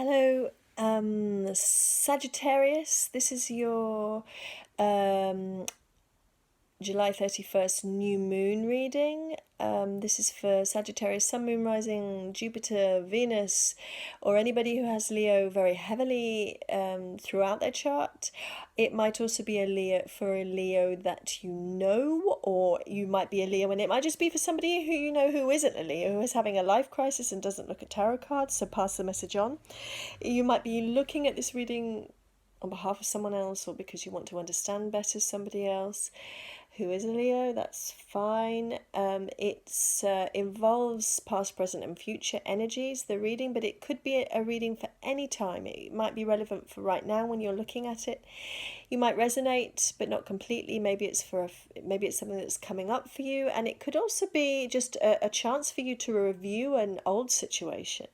Hello, Sagittarius. This is your July 31st new moon reading. This is for Sagittarius, Sun, Moon, Rising, Jupiter, Venus, or anybody who has Leo very heavily throughout their chart. It might also be a Leo for a Leo that you know, or you might be a Leo, and it might just be for somebody who you know who isn't a Leo, who is having a life crisis and doesn't look at tarot cards, so pass the message on. You might be looking at this reading on behalf of someone else, or because you want to understand better somebody else who is a Leo. That's fine. It involves past, present, and future energies, the reading, but it could be a reading for any time. It might be relevant for right now when you're looking at it. You might resonate, but not completely. Maybe it's maybe it's something that's coming up for you, and it could also be just a chance for you to review an old situation.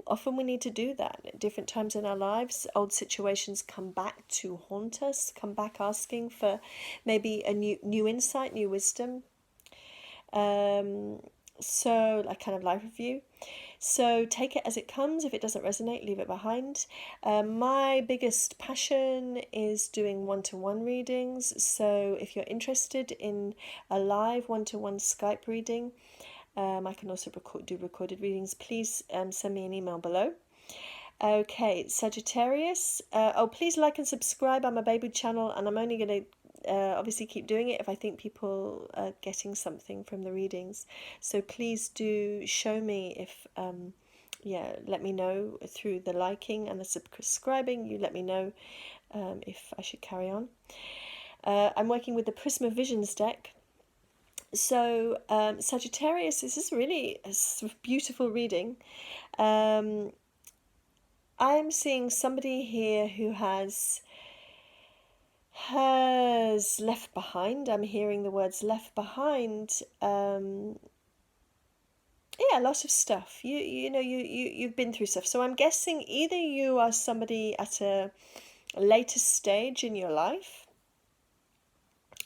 Often we need to do that at different times in our lives. Old situations come back to haunt us, come back asking for maybe a new insight, new wisdom. So like kind of life review. So take it as it comes. If it doesn't resonate, leave it behind. My biggest passion is doing one-to-one readings. So if you're interested in a live one-to-one Skype reading, I can also do recorded readings. Please send me an email below. Okay, Sagittarius. Please like and subscribe. I'm a baby channel, and I'm only going to obviously keep doing it if I think people are getting something from the readings. So please do show me if let me know through the liking and the subscribing. You let me know if I should carry on. I'm working with the Prisma Visions deck. So Sagittarius, this is really a beautiful reading. I'm seeing somebody here who has left behind. I'm hearing the words left behind. A lot of stuff. You've been through stuff. So I'm guessing either you are somebody at a later stage in your life.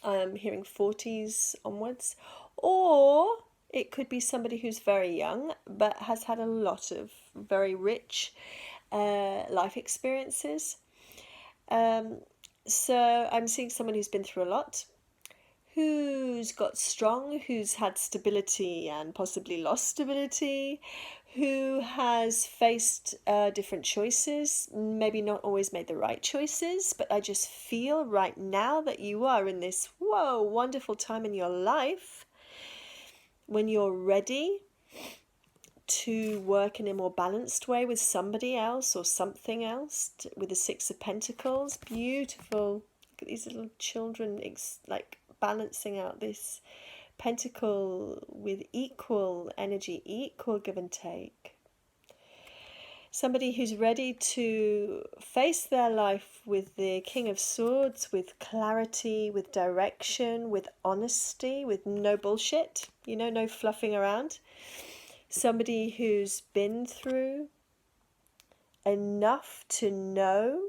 I'm hearing 40s onwards, or it could be somebody who's very young but has had a lot of very rich life experiences. So I'm seeing someone who's been through a lot, who's got strong, who's had stability and possibly lost stability, who has faced different choices, maybe not always made the right choices, but I just feel right now that you are in this wonderful time in your life when you're ready to work in a more balanced way with somebody else or something else, with the Six of Pentacles. Beautiful. Look at these little children like balancing out this pentacle with equal energy, equal give and take. Somebody who's ready to face their life with the King of Swords, with clarity, with direction, with honesty, with no bullshit, no fluffing around. Somebody who's been through enough to know.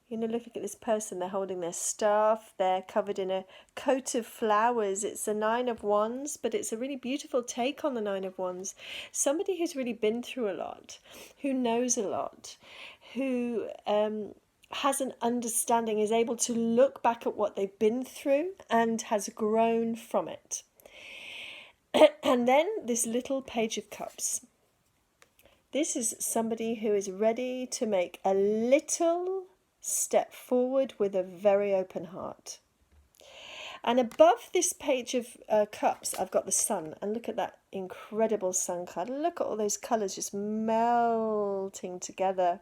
Look at this person. They're holding their staff. They're covered in a coat of flowers. It's a Nine of Wands, but it's a really beautiful take on the Nine of Wands. Somebody who's really been through a lot, who knows a lot, who has an understanding, is able to look back at what they've been through and has grown from it. And then this little Page of Cups. This is somebody who is ready to make a little step forward with a very open heart. And above this Page of Cups, I've got the Sun. And look at that incredible Sun card. Look at all those colours just melting together.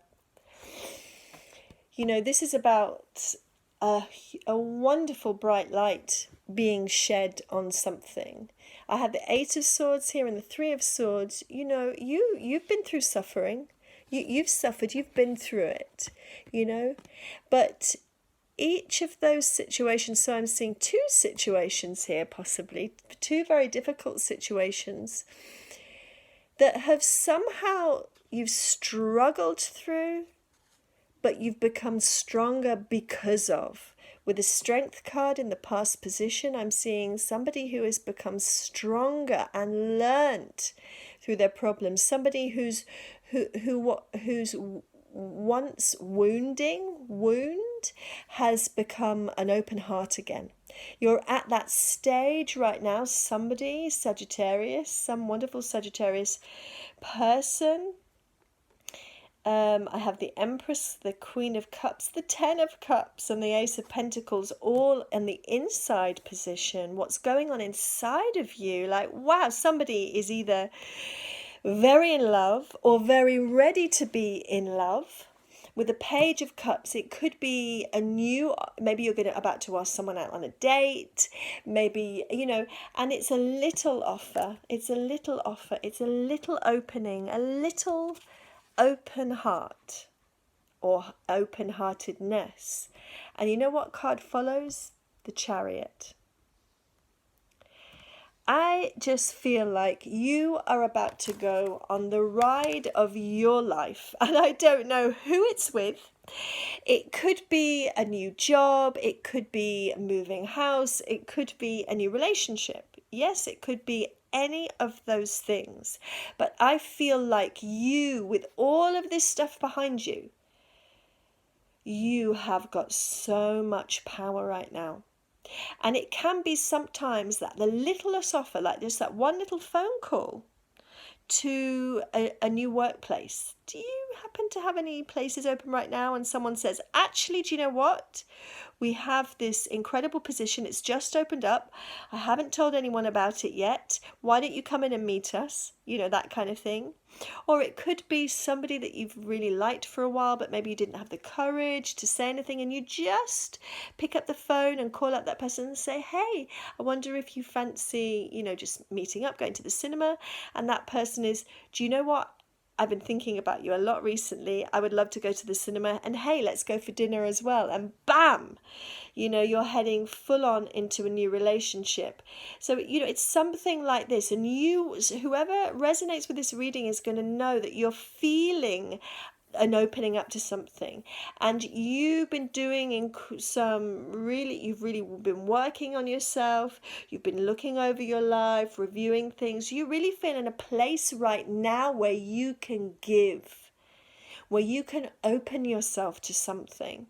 This is about a wonderful bright light being shed on something. I have the Eight of Swords here and the Three of Swords. You've been through suffering. You've suffered. You've been through it, But each of those situations, so I'm seeing two situations here, possibly, two very difficult situations that have somehow you've struggled through, but you've become stronger because of. With the Strength card in the past position, I'm seeing somebody who has become stronger and learnt through their problems. Somebody who's whose once wound has become an open heart again. You're at that stage right now. Somebody, Sagittarius, some wonderful Sagittarius person. I have the Empress, the Queen of Cups, the Ten of Cups, and the Ace of Pentacles, all in the inside position. What's going on inside of you? Like, wow, somebody is either very in love or very ready to be in love. With the Page of Cups, it could be a new, maybe you're about to ask someone out on a date, maybe, and it's a little offer. It's a little offer. It's a little opening, a little open heart or open-heartedness. And you know what card follows? The Chariot. I just feel like you are about to go on the ride of your life, and I don't know who it's with. It could be a new job, it could be moving house, it could be a new relationship. Yes, it could be any of those things. But I feel like you, with all of this stuff behind you, you have got so much power right now. And it can be sometimes that the littlest offer, like just that one little phone call to a new workplace. Do you happen to have any places open right now? And someone says, actually, do you know what? We have this incredible position. It's just opened up. I haven't told anyone about it yet. Why don't you come in and meet us? That kind of thing. Or it could be somebody that you've really liked for a while, but maybe you didn't have the courage to say anything, and you just pick up the phone and call up that person and say, hey, I wonder if you fancy, just meeting up, going to the cinema. And that person is, do you know what? I've been thinking about you a lot recently. I would love to go to the cinema, and hey, let's go for dinner as well. And bam, you're heading full on into a new relationship. So, it's something like this. And whoever resonates with this reading is going to know that you're feeling an opening up to something, and you've been doing you've really been working on yourself, you've been looking over your life, reviewing things. You really feel in a place right now where you can give, where you can open yourself to something.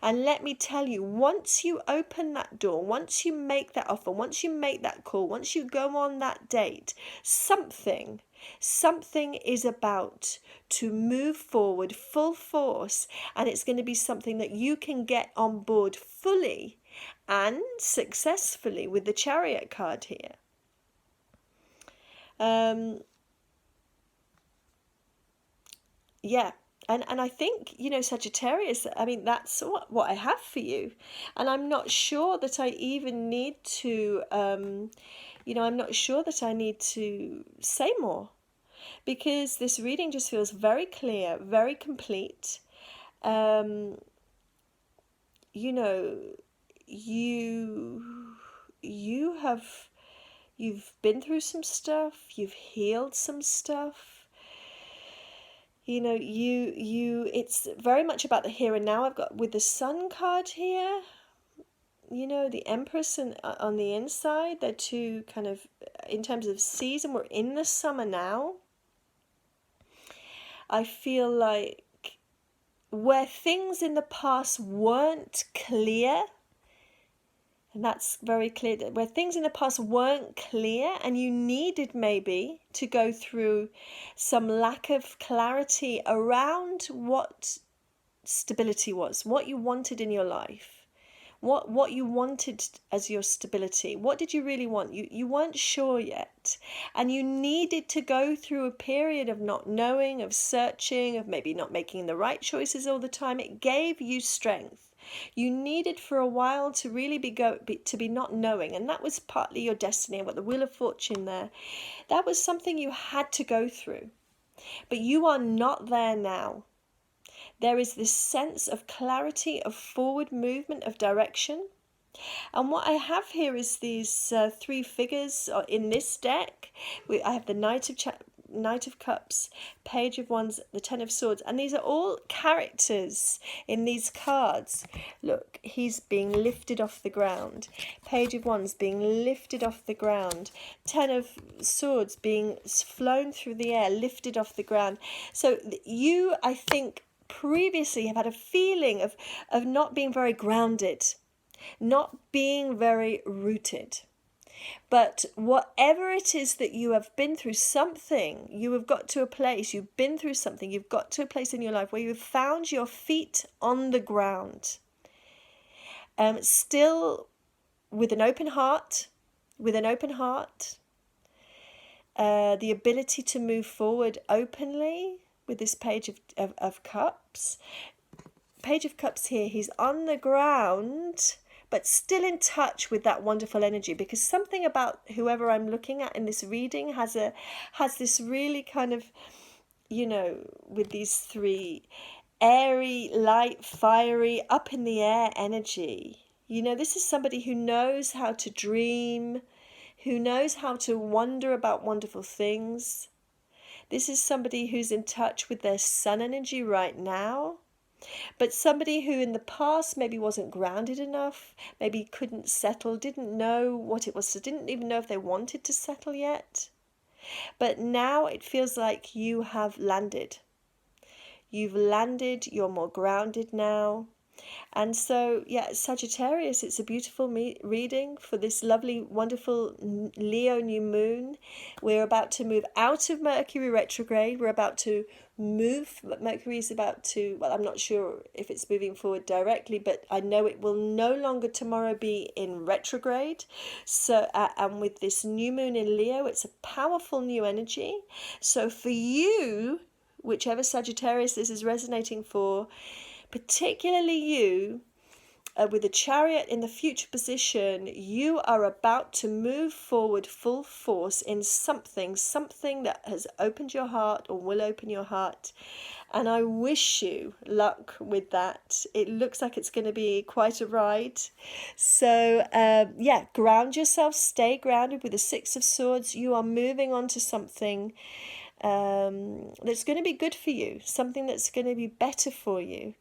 And let me tell you, once you open that door, once you make that offer, once you make that call, once you go on that date, something is about to move forward full force, and it's going to be something that you can get on board fully and successfully with the Chariot card here. Yeah. And I think, Sagittarius, that's what I have for you. And I'm not sure that I even need to, I'm not sure that I need to say more, because this reading just feels very clear, very complete. You've been through some stuff, you've healed some stuff. It's very much about the here and now. I've got with the Sun card here, the Empress and on the inside, they're two kind of, in terms of season, we're in the summer now. I feel like where things in the past weren't clear, and that's very clear, that where things in the past weren't clear and you needed maybe to go through some lack of clarity around what stability was, what you wanted in your life, what you wanted as your stability. What did you really want? You weren't sure yet, and you needed to go through a period of not knowing, of searching, of maybe not making the right choices all the time. It gave you strength. You needed for a while to really be not knowing, and that was partly your destiny. And what the Wheel of Fortune there, that was something you had to go through, but you are not there now. There is this sense of clarity, of forward movement, of direction. And what I have here is these three figures in this deck. I have the Knight of Knight of Cups, Page of Wands, the Ten of Swords. And these are all characters in these cards. Look, he's being lifted off the ground. Page of Wands being lifted off the ground. Ten of Swords being flown through the air, lifted off the ground. So you, I think, previously have had a feeling of not being very grounded, not being very rooted. But whatever it is that you have been through, something, you have got to a place, you've been through something, you've got to a place in your life where you've found your feet on the ground. Still with an open heart, the ability to move forward openly with this Page of Cups. Page of Cups here, he's on the ground, but still in touch with that wonderful energy, because something about whoever I'm looking at in this reading has this really kind of, you know, with these three, airy, light, fiery, up in the air energy. You know, this is somebody who knows how to dream, who knows how to wonder about wonderful things. This is somebody who's in touch with their sun energy right now. But somebody who in the past maybe wasn't grounded enough, maybe couldn't settle, didn't know what it was, so didn't even know if they wanted to settle yet. But now it feels like you have landed. You've landed, you're more grounded now. And so, yeah, Sagittarius, it's a beautiful reading for this lovely, wonderful Leo new moon. We're about to move out of Mercury retrograde. We're about to move. Mercury's about to, well, I'm not sure if it's moving forward directly, but I know it will no longer tomorrow be in retrograde. So, and with this new moon in Leo, it's a powerful new energy. So for you, whichever Sagittarius this is resonating for, particularly you, with a Chariot in the future position, you are about to move forward full force in something that has opened your heart or will open your heart. And I wish you luck with that. It looks like it's going to be quite a ride. So, yeah, ground yourself, stay grounded with the Six of Swords. You are moving on to something that's going to be good for you, something that's going to be better for you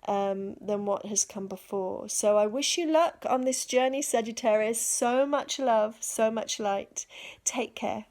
than what has come before. So I wish you luck on this journey, Sagittarius. So much love, so much light. Take care.